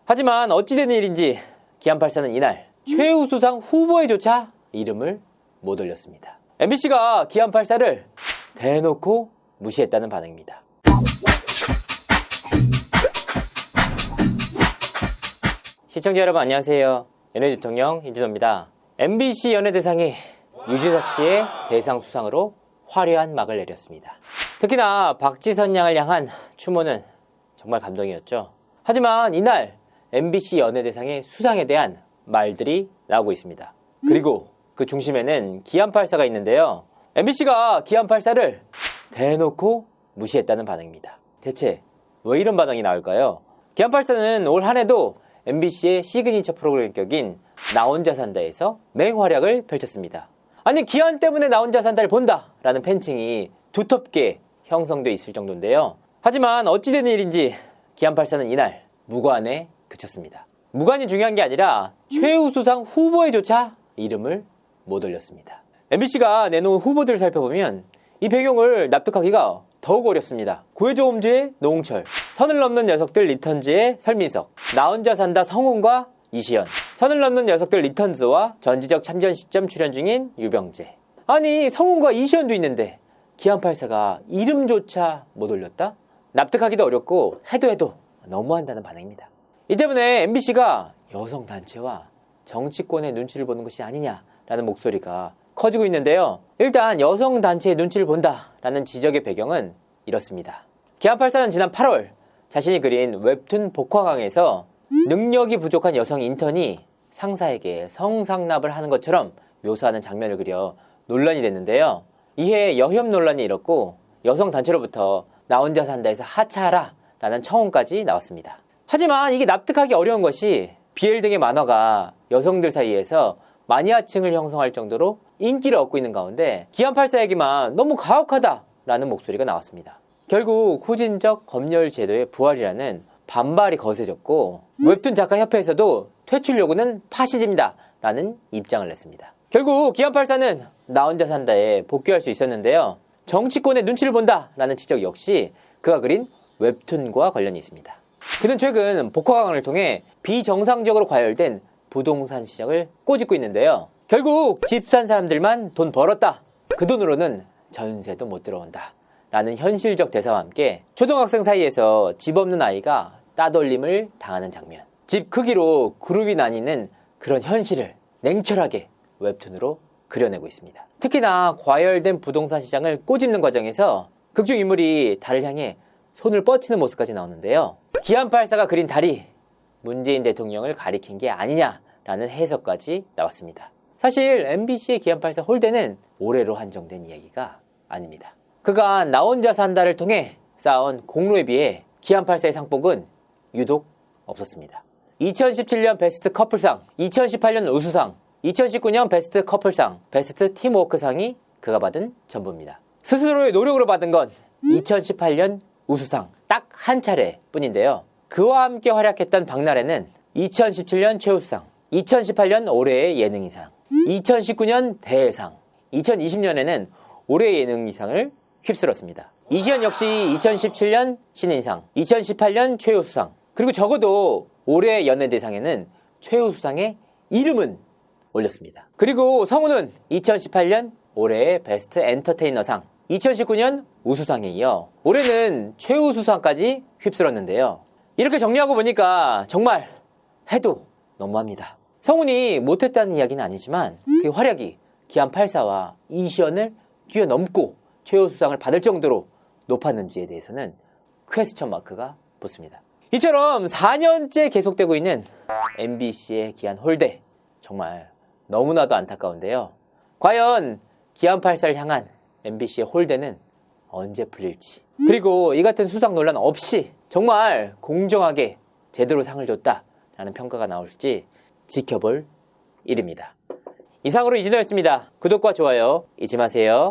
하지만 어찌된 일인지 기안84는 이날 최우수상 후보에조차 이름을 못 올렸습니다. MBC가 기안84를 대놓고 무시했다는 반응입니다. 시청자 여러분 안녕하세요. 연예대통령 이진호입니다. MBC 연예대상이 유재석 씨의 대상 수상으로 화려한 막을 내렸습니다. 특히나 박지선 양을 향한 추모는 정말 감동이었죠. 하지만 이날 MBC 연예대상의 수상에 대한 말들이 나오고 있습니다. 그리고 그 중심에는 기안84가 있는데요. MBC가 기안84를 대놓고 무시했다는 반응입니다. 대체 왜 이런 반응이 나올까요? 기안84는 올 한해도 MBC의 시그니처 프로그램격인 나 혼자 산다에서 맹활약을 펼쳤습니다. 아니 기안 때문에 나 혼자 산다를 본다 라는 팬층이 두텁게 형성돼 있을 정도인데요. 하지만 어찌된 일인지 기안84는 이날 무관에 그쳤습니다. 무관이 중요한 게 아니라 최우수상 후보에조차 이름을 못 올렸습니다. MBC가 내놓은 후보들을 살펴보면 이 배경을 납득하기가 더욱 어렵습니다. 구해줘 홈즈의 노홍철, 선을 넘는 녀석들 리턴즈의 설민석, 나 혼자 산다 성훈과 이시연, 선을 넘는 녀석들 리턴즈와 전지적 참전 시점 출연 중인 유병재. 아니 성훈과 이시연도 있는데 기안84가 이름조차 못 올렸다? 납득하기도 어렵고 해도 너무한다는 반응입니다. 이 때문에 MBC가 여성단체와 정치권의 눈치를 보는 것이 아니냐라는 목소리가 커지고 있는데요. 일단 여성단체의 눈치를 본다라는 지적의 배경은 이렇습니다. 기안84는 지난 8월 자신이 그린 웹툰 복화강에서 능력이 부족한 여성 인턴이 상사에게 성상납을 하는 것처럼 묘사하는 장면을 그려 논란이 됐는데요. 이해 여혐 논란이 일었고 여성단체로부터 나 혼자 산다에서 하차하라 라는 청원까지 나왔습니다. 하지만 이게 납득하기 어려운 것이 BL 등의 만화가 여성들 사이에서 마니아층을 형성할 정도로 인기를 얻고 있는 가운데 기안84에게만 너무 가혹하다라는 목소리가 나왔습니다. 결국 후진적 검열 제도의 부활이라는 반발이 거세졌고 웹툰 작가협회에서도 퇴출 요구는 파시즘이다 라는 입장을 냈습니다. 결국 기안84는 나 혼자 산다에 복귀할 수 있었는데요. 정치권의 눈치를 본다 라는 지적 역시 그가 그린 웹툰과 관련이 있습니다. 그는 최근 복화강을 통해 비정상적으로 과열된 부동산 시장을 꼬집고 있는데요. 결국 집 산 사람들만 돈 벌었다. 그 돈으로는 전세도 못 들어온다. 라는 현실적 대사와 함께 초등학생 사이에서 집 없는 아이가 따돌림을 당하는 장면. 집 크기로 그룹이 나뉘는 그런 현실을 냉철하게 웹툰으로 그려내고 있습니다. 특히나 과열된 부동산 시장을 꼬집는 과정에서 극중 인물이 달을 향해 손을 뻗치는 모습까지 나오는데요. 기안84가 그린 달이 문재인 대통령을 가리킨 게 아니냐라는 해석까지 나왔습니다. 사실 MBC의 기안84 홀대는 올해로 한정된 이야기가 아닙니다. 그가 나 혼자 산다를 통해 쌓아온 공로에 비해 기안84의 상복은 유독 없었습니다. 2017년 베스트 커플상, 2018년 우수상, 2019년 베스트 커플상, 베스트 팀워크상이 그가 받은 전부입니다. 스스로의 노력으로 받은 건 2018년 우수상 딱 한 차례 뿐인데요. 그와 함께 활약했던 박나래는 2017년 최우수상, 2018년 올해의 예능이상, 2019년 대상, 2020년에는 올해의 예능이상을 휩쓸었습니다. 이시연 역시 2017년 신인상, 2018년 최우수상, 그리고 적어도 올해 연예대상에는 최우수상의 이름은 올렸습니다. 그리고 성우는 2018년 올해의 베스트 엔터테이너상, 2019년 우수상에 이어 올해는 최우수상까지 휩쓸었는데요. 이렇게 정리하고 보니까 정말 해도 너무합니다. 성훈이 못했다는 이야기는 아니지만 그 활약이 기안84와 이시연을 뛰어넘고 최우수상을 받을 정도로 높았는지에 대해서는 퀘스천 마크가 붙습니다. 이처럼 4년째 계속되고 있는 MBC의 기안 홀대, 정말 너무나도 안타까운데요. 과연 기안84를 향한 MBC의 홀대는 언제 풀릴지, 그리고 이 같은 수상 논란 없이 정말 공정하게 제대로 상을 줬다라는 평가가 나올지 지켜볼 일입니다. 이상으로 이진호였습니다. 구독과 좋아요 잊지 마세요.